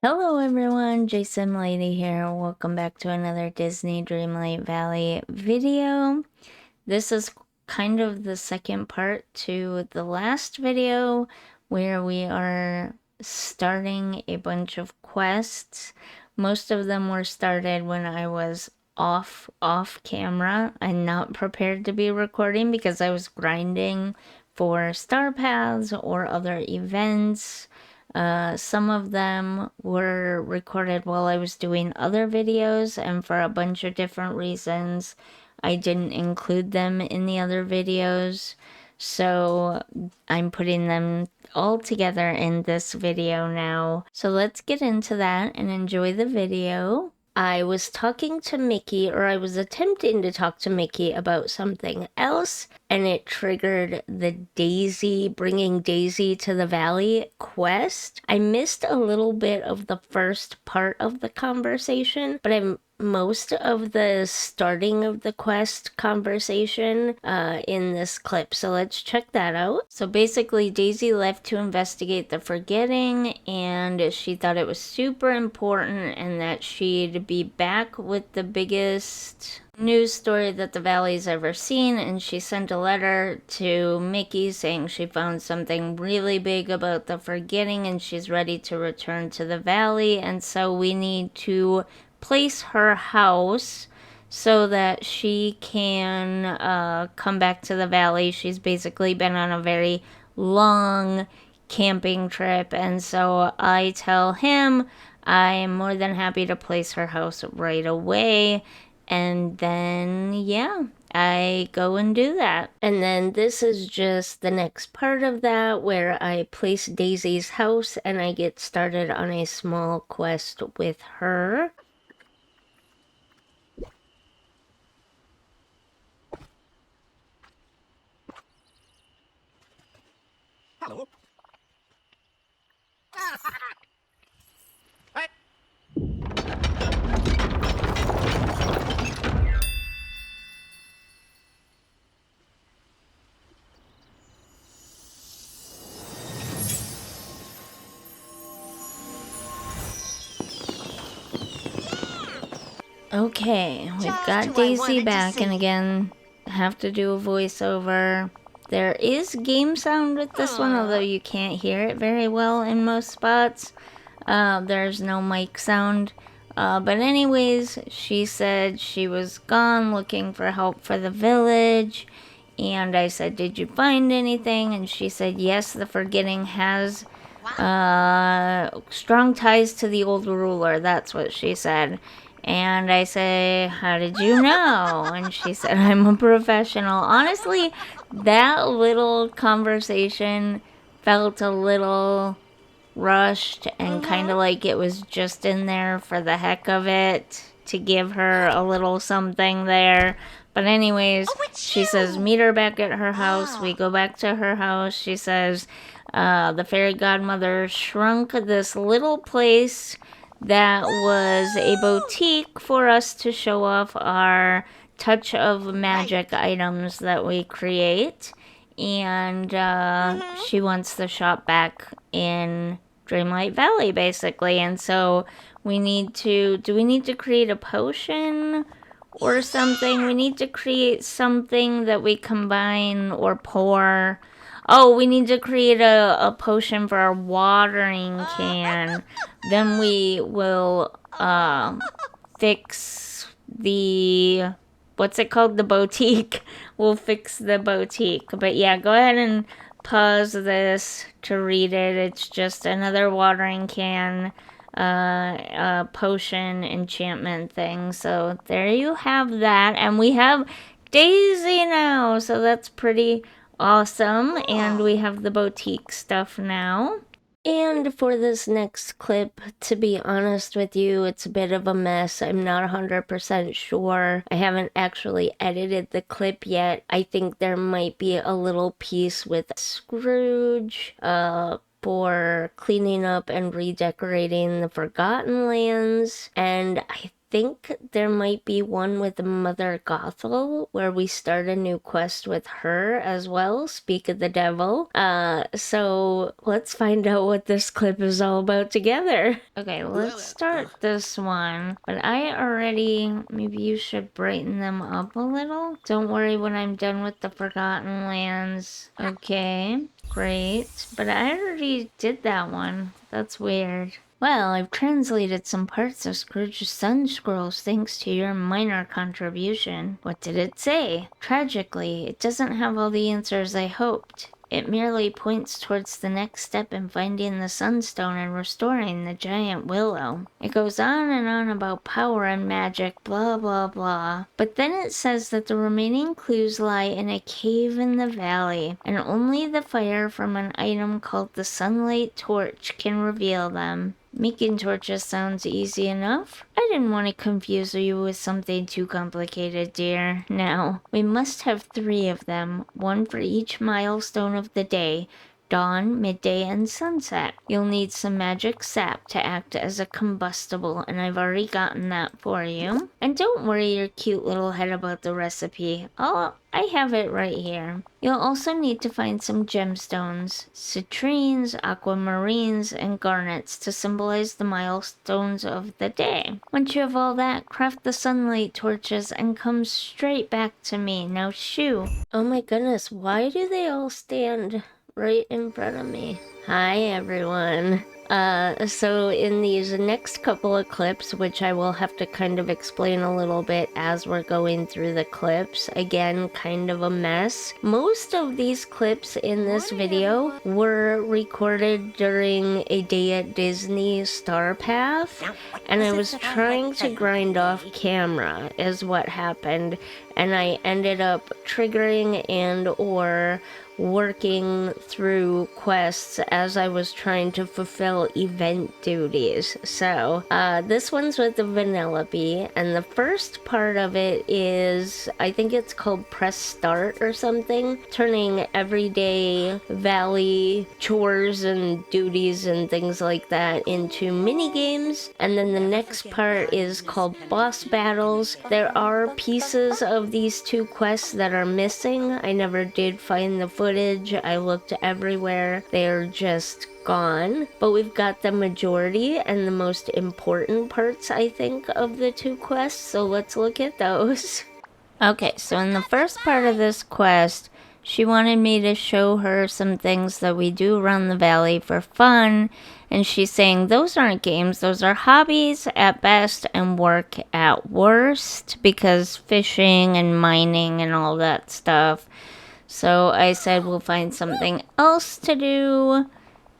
Hello everyone, JSimLady here. Welcome back to another Disney Dreamlight Valley video. This is kind of the second part to the last video where we are starting a bunch of quests. Most of them were started when I was off camera and not prepared to be recording because I was grinding for star paths or other events. Some of them were recorded while I was doing other videos, and for a bunch of different reasons, I didn't include them in the other videos. So I'm putting them all together in this video now. So let's get into that and enjoy the video. I was talking to Mickey, or I was attempting to talk to Mickey about something else, and it triggered the bringing Daisy to the valley quest. I missed a little bit of the first part of the conversation, but I'm most of the starting of the quest conversation in this clip. So let's check that out. So basically Daisy left to investigate the forgetting, and she thought it was super important and that she'd be back with the biggest news story that the valley's ever seen, and she sent a letter to Mickey saying she found something really big about the forgetting and she's ready to return to the valley, and so we need to place her house so that she can come back to the valley. She's basically been on a very long camping trip, and so I tell him I am more than happy to place her house right away. And then, yeah, I go and do that. And then this is just the next part of that where I place Daisy's house and I get started on a small quest with her. Hello. Okay, we've got Daisy back, and again, have to do a voiceover. There is game sound with this one, although you can't hear it very well in most spots. There's no mic sound. But anyways, she said she was gone looking for help for the village. And I said, did you find anything? And she said, yes, the forgetting has strong ties to the old ruler. That's what she said. And I say, how did you know? And she said, I'm a professional. Honestly, that little conversation felt a little rushed and kind of like it was just in there for the heck of it to give her a little something there. But anyways, she says meet her back at her house. We go back to her house. She says the fairy godmother shrunk this little place that was a boutique for us to show off our touch of magic items that we create. And she wants the shop back in Dreamlight Valley, basically. And so we need to, do we need to create a potion or something? We need to create something that we combine or pour. Oh, we need to create a potion for our watering can. Then we will fix the, what's it called? The boutique. We'll fix the boutique. But yeah, go ahead and pause this to read it. It's just another watering can potion enchantment thing. So there you have that. And we have Daisy now. So that's pretty awesome. And we have the boutique stuff now. And for this next clip, to be honest with you, it's a bit of a mess. I'm not 100% sure. I haven't actually edited the clip yet. I think there might be a little piece with Scrooge, for cleaning up and redecorating the Forgotten Lands. And I think there might be one with Mother Gothel where we start a new quest with her as well, speak of the devil. So let's find out what this clip is all about together. Okay, let's start this one. But I already, maybe you should brighten them up a little. Don't worry when I'm done with the Forgotten Lands. Okay, great. But I already did that one. That's weird. Well, I've translated some parts of Scrooge's Sun Scrolls thanks to your minor contribution. What did it say? Tragically, it doesn't have all the answers I hoped. It merely points towards the next step in finding the Sunstone and restoring the giant willow. It goes on and on about power and magic, blah blah blah. But then it says that the remaining clues lie in a cave in the valley, and only the fire from an item called the Sunlight Torch can reveal them. Making torches sounds easy enough. I didn't want to confuse you with something too complicated, dear. Now, we must have 3 of them, one for each milestone of the day. Dawn, midday, and sunset. You'll need some magic sap to act as a combustible, and I've already gotten that for you. And don't worry your cute little head about the recipe. I have it right here. You'll also need to find some gemstones, citrines, aquamarines, and garnets to symbolize the milestones of the day. Once you have all that, craft the sunlight torches and come straight back to me. Now shoo. Oh my goodness, why do they all stand right in front of me? Hi everyone. So in these next couple of clips, which I will have to kind of explain a little bit as we're going through the clips, again, kind of a mess. Most of these clips in this video were recorded during a day at Disney Star Path, and I was trying to grind off camera is what happened, and I ended up triggering and or working through quests as I was trying to fulfill event duties. So, this one's with the Vanellope, and the first part of it is, I think it's called Press Start or something, turning everyday valley chores and duties and things like that into mini games. And then the next part is called Boss Battles. There are pieces of these 2 quests that are missing. I never did find the footage. I looked everywhere. They're just gone. But we've got the majority and the most important parts, I think, of the 2 quests. So let's look at those. Okay, so in the first part of this quest, she wanted me to show her some things that we do around the valley for fun. And she's saying those aren't games, those are hobbies at best and work at worst, because fishing and mining and all that stuff. So I said, we'll find something else to do.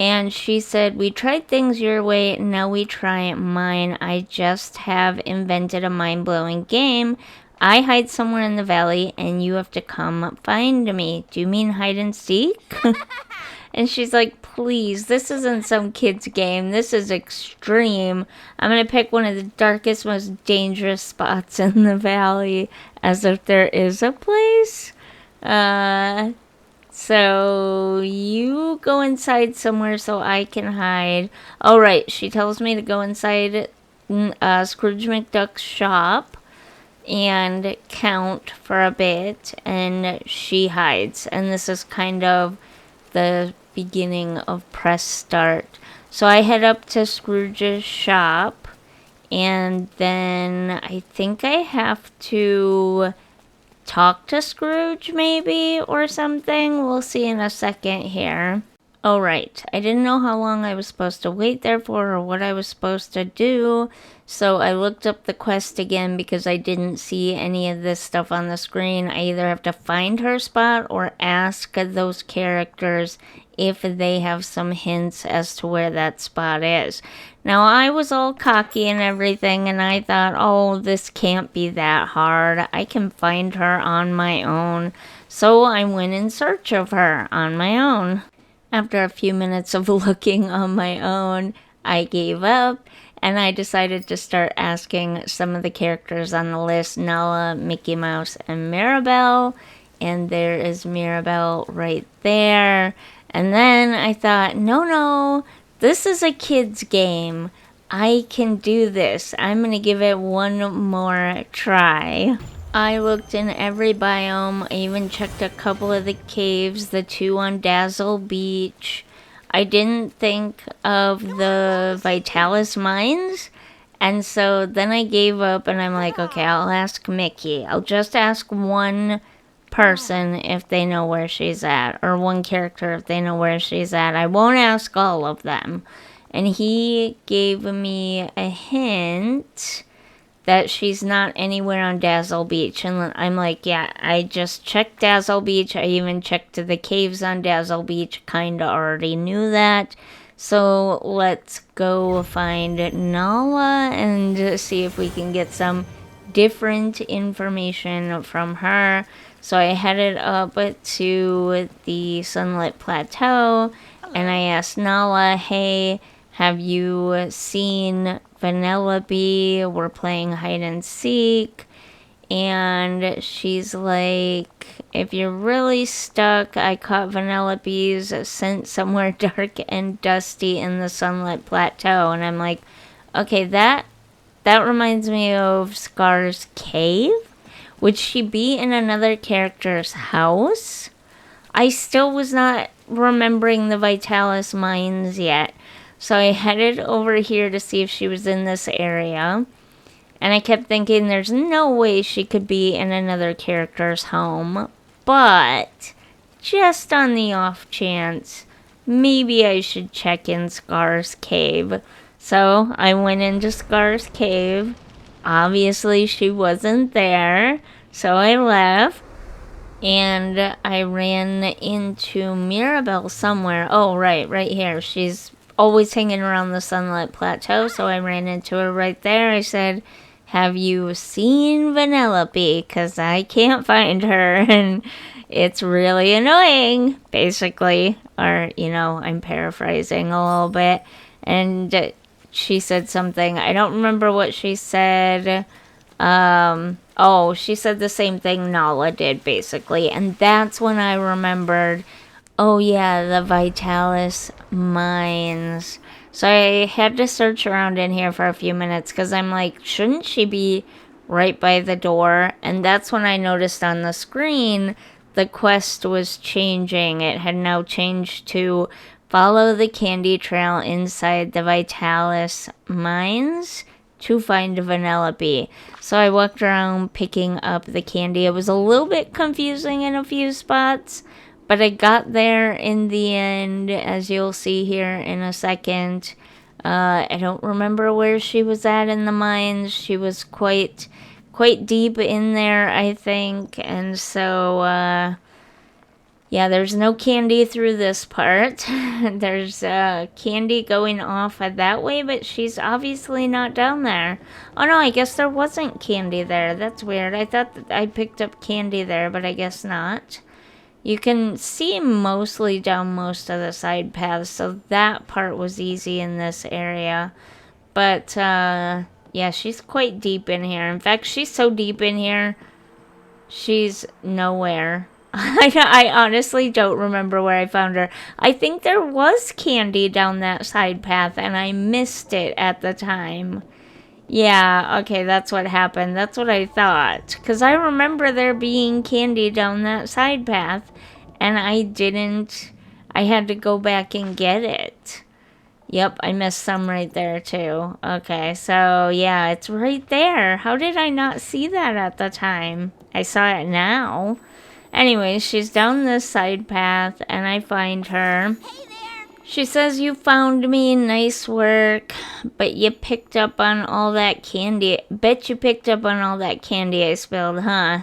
And she said, we tried things your way, now we try mine. I just have invented a mind-blowing game. I hide somewhere in the valley, and you have to come find me. Do you mean hide and seek? And she's like, please, this isn't some kid's game. This is extreme. I'm going to pick one of the darkest, most dangerous spots in the valley, as if there is a place. So you go inside somewhere so I can hide. Oh, right. She tells me to go inside Scrooge McDuck's shop and count for a bit, and she hides. And this is kind of the beginning of Press Start. So I head up to Scrooge's shop, and then I think I have to talk to Scrooge maybe or something. We'll see in a second here. Oh, right. I didn't know how long I was supposed to wait there for or what I was supposed to do. So I looked up the quest again because I didn't see any of this stuff on the screen. I either have to find her spot or ask those characters if they have some hints as to where that spot is. Now, I was all cocky and everything, and I thought, oh, this can't be that hard. I can find her on my own. So I went in search of her on my own. After a few minutes of looking on my own, I gave up, and I decided to start asking some of the characters on the list, Nala, Mickey Mouse, and Mirabelle. And there is Mirabelle right there. And then I thought, no, this is a kid's game. I can do this. I'm gonna give it one more try. I looked in every biome. I even checked a couple of the caves, the 2 on Dazzle Beach. I didn't think of the Vitalis mines. And so then I gave up and I'm like, okay, I'll ask Mickey. I'll just ask one person if they know where she's at, or one character if they know where she's at. I won't ask all of them. And he gave me a hint that she's not anywhere on Dazzle Beach. And I'm like, yeah, I just checked Dazzle Beach. I even checked the caves on Dazzle Beach. Kinda already knew that. So let's go find Nala and see if we can get some different information from her. So I headed up to the Sunlit Plateau and I asked Nala, hey, have you seen Vanellope? We're playing hide and seek. And she's like, if you're really stuck, I caught Vanellope's scent somewhere dark and dusty in the Sunlit Plateau. And I'm like, okay, that reminds me of Scar's cave. Would she be in another character's house? I still was not remembering the Vitalis mines yet. So I headed over here to see if she was in this area. And I kept thinking there's no way she could be in another character's home. But just on the off chance, maybe I should check in Scar's cave. So I went into Scar's cave. Obviously she wasn't there. So I left. And I ran into Mirabelle somewhere. Oh, right here. She's always hanging around the Sunlit Plateau, so I ran into her right there. I said, have you seen Vanellope? Because I can't find her, and it's really annoying, basically. Or, I'm paraphrasing a little bit. And she said something. I don't remember what she said. She said the same thing Nala did, basically. And that's when I remembered, oh yeah, the Vitalis mines. So I had to search around in here for a few minutes because I'm like, shouldn't she be right by the door? And that's when I noticed on the screen the quest was changing. It had now changed to follow the candy trail inside the Vitalis mines to find Vanellope. So I walked around picking up the candy. It was a little bit confusing in a few spots, but I got there in the end, as you'll see here in a second. I don't remember where she was at in the mines. She was quite deep in there, I think. And so, yeah, there's no candy through this part. There's candy going off that way, but she's obviously not down there. Oh no, I guess there wasn't candy there. That's weird. I thought that I picked up candy there, but I guess not. You can see mostly down most of the side paths, so that part was easy in this area. But, yeah, she's quite deep in here. In fact, she's so deep in here, she's nowhere. I honestly don't remember where I found her. I think there was candy down that side path, and I missed it at the time. Yeah, okay, that's what happened. That's what I thought. Because I remember there being candy down that side path, and I didn't. I had to go back and get it. Yep, I missed some right there, too. Okay, so, yeah, it's right there. How did I not see that at the time? I saw it now. Anyway, she's down this side path, and I find her. She says, you found me, nice work, but you picked up on all that candy. Bet you picked up on all that candy I spilled, huh?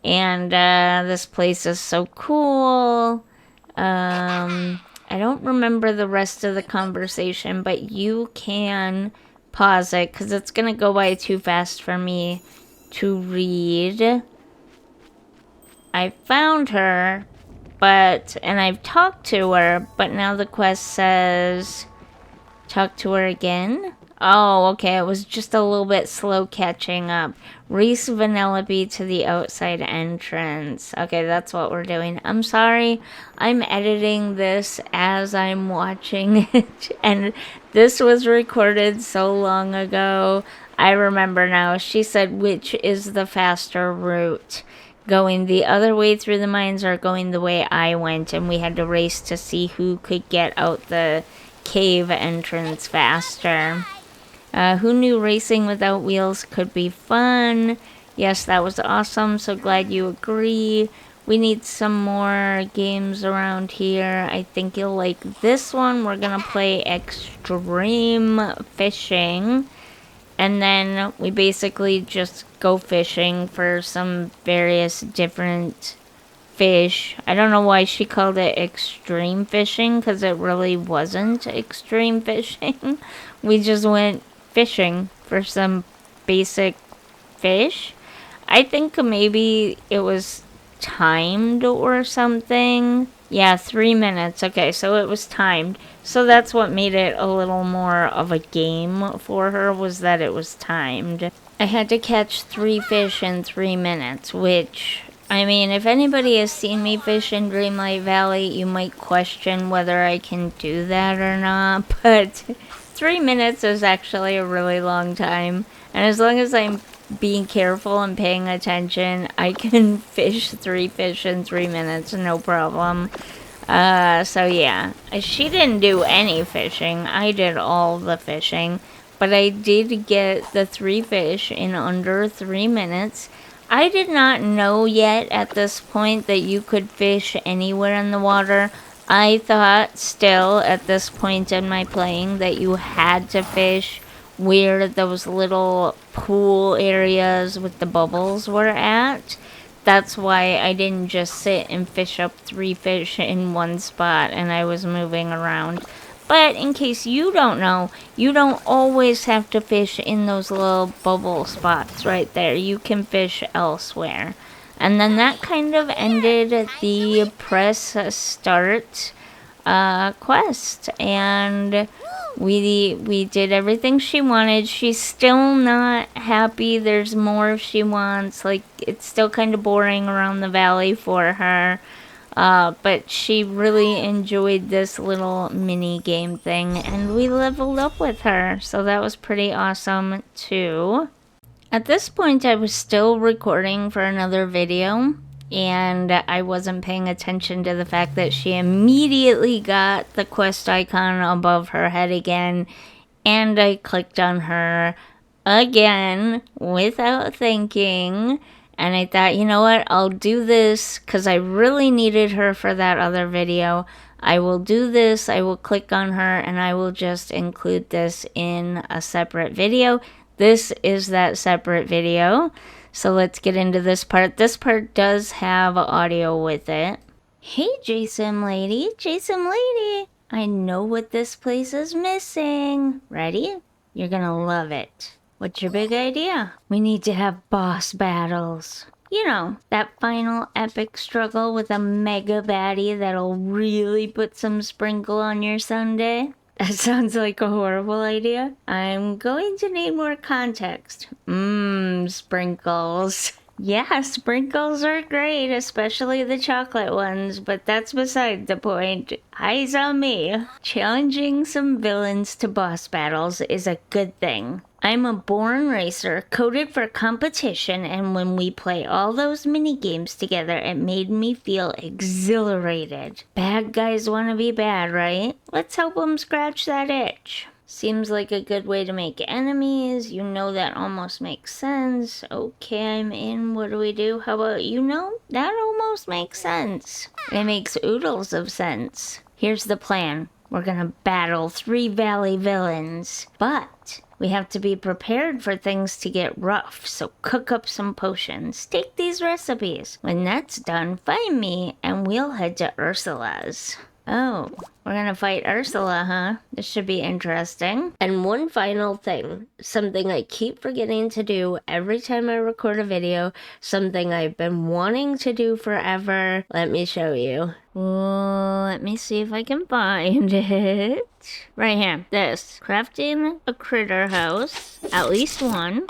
And this place is so cool. I don't remember the rest of the conversation, but you can pause it because it's going to go by too fast for me to read. I found her, and I've talked to her, but now the quest says, talk to her again? Oh, okay. It was just a little bit slow catching up. Race Vanellope to the outside entrance. Okay, that's what we're doing. I'm sorry. I'm editing this as I'm watching it. And this was recorded so long ago. I remember now. She said, which is the faster route? Going the other way through the mines or going the way I went? And we had to race to see who could get out the cave entrance faster. Who knew racing without wheels could be fun? Yes, that was awesome. So glad you agree. We need some more games around here. I think you'll like this one. We're going to play Extreme Fishing. And then we basically just go fishing for some various different fish. I don't know why she called it extreme fishing, because it really wasn't extreme fishing. We just went fishing for some basic fish. I think maybe it was timed or something. Yeah, 3 minutes. Okay, so it was timed. So that's what made it a little more of a game for her, was that it was timed. I had to catch 3 fish in 3 minutes, which, I mean, if anybody has seen me fish in Dreamlight Valley, you might question whether I can do that or not, but 3 minutes is actually a really long time, and as long as I'm being careful and paying attention, I can fish 3 fish in 3 minutes, no problem. So yeah, she didn't do any fishing. I did all the fishing, but I did get the 3 fish in under 3 minutes. I did not know yet at this point that you could fish anywhere in the water. I thought still at this point in my playing that you had to fish where those little pool areas with the bubbles were at. That's why I didn't just sit and fish up 3 fish in one spot and I was moving around. But in case you don't know, you don't always have to fish in those little bubble spots right there. You can fish elsewhere. And then that kind of ended the press start quest. And we did everything she wanted. She's still not happy. There's more if she wants. Like, it's still kind of boring around the valley for her. But she really enjoyed this little mini game thing, and we leveled up with her, so that was pretty awesome too. At this point, I was still recording for another video, and I wasn't paying attention to the fact that she immediately got the quest icon above her head again, and I clicked on her again without thinking. And I thought, you know what, I'll do this because I really needed her for that other video. I will do this, I will click on her, and I will just include this in a separate video. This is that separate video. So let's get into this part. This part does have audio with it. Hey, JSimLady, JSimLady. I know what this place is missing. Ready? You're gonna love it. What's your big idea? We need to have boss battles. You know, that final epic struggle with a mega baddie that'll really put some sprinkle on your sundae. That sounds like a horrible idea. I'm going to need more context. Sprinkles. Yeah, sprinkles are great, especially the chocolate ones, but that's beside the point. Eyes on me. Challenging some villains to boss battles is a good thing. I'm a born racer, coded for competition, and when we play all those mini games together, it made me feel exhilarated. Bad guys want to be bad, right? Let's help them scratch that itch. Seems like a good way to make enemies. You know, that almost makes sense. Okay, I'm in. What do we do? How about, you know, that almost makes sense. It makes oodles of sense. Here's the plan. We're gonna battle 3 valley villains. But we have to be prepared for things to get rough, so cook up some potions. Take these recipes. When that's done, find me and we'll head to Ursula's. Oh, we're gonna fight Ursula, huh? This should be interesting. And one final thing, something I keep forgetting to do every time I record a video, something I've been wanting to do forever. Let me show you. Let me see if I can find it. Right here, this. Crafting a critter house, at least one.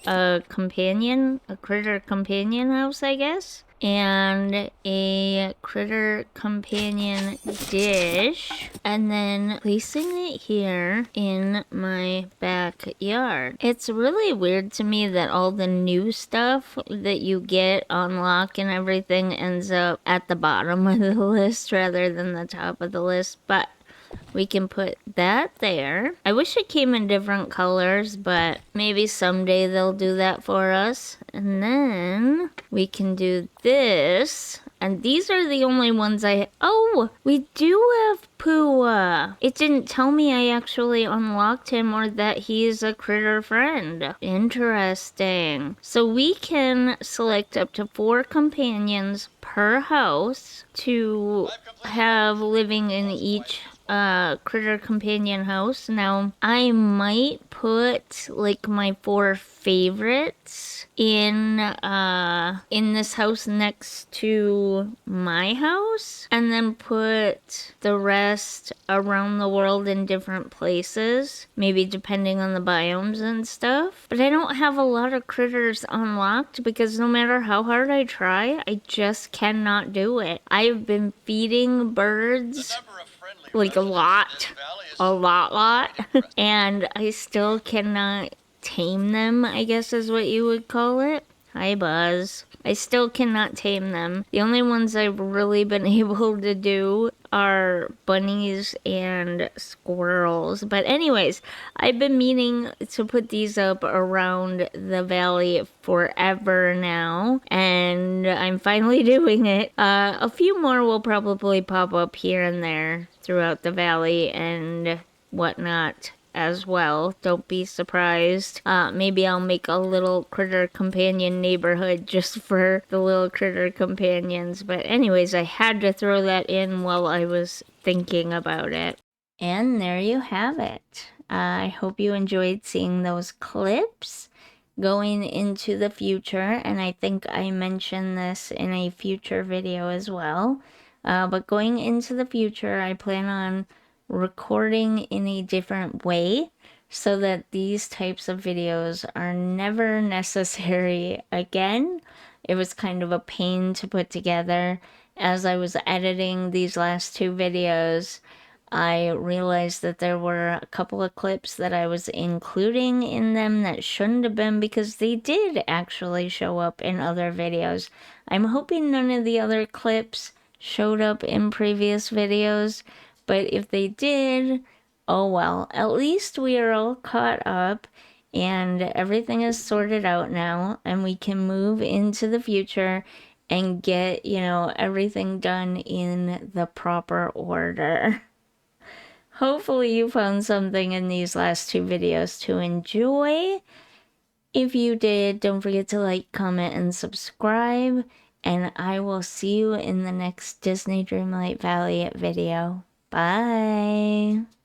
A critter companion house, I guess. And a critter companion dish, and then placing it here in my backyard. It's really weird to me that all the new stuff that you get unlock and everything ends up at the bottom of the list rather than the top of the list, but we can put that there. I wish it came in different colors, but maybe someday they'll do that for us. And then we can do this. And these are the only ones oh, we do have Pua. It didn't tell me I actually unlocked him or that he's a critter friend. Interesting. So we can select up to 4 companions per house to have living in each critter companion house. Now I might put like my 4 favorites in this house next to my house, and then put the rest around the world in different places, maybe depending on the biomes and stuff. But I don't have a lot of critters unlocked because no matter how hard I try, I just cannot do it. I've been feeding birds like a lot, and I still cannot tame them, I guess is what you would call it. Hi, Buzz. I still cannot tame them. The only ones I've really been able to do are bunnies and squirrels. But anyways, I've been meaning to put these up around the valley forever now, and I'm finally doing it. A few more will probably pop up here and there throughout the valley and whatnot as well. Don't be surprised. Maybe I'll make a little critter companion neighborhood just for the little critter companions. But anyways, I had to throw that in while I was thinking about it. And there you have it. I hope you enjoyed seeing those clips going into the future, and I think I mentioned this in a future video as well. But going into the future, I plan on recording in a different way so that these types of videos are never necessary again. It was kind of a pain to put together. As I was editing these last 2 videos, I realized that there were a couple of clips that I was including in them that shouldn't have been, because they did actually show up in other videos. I'm hoping none of the other clips showed up in previous videos, but if they did, oh well. At least we are all caught up and everything is sorted out now, and we can move into the future and get, everything done in the proper order. Hopefully you found something in these last 2 videos to enjoy. If you did, don't forget to like, comment, and subscribe, and I will see you in the next Disney Dreamlight Valley video. Bye!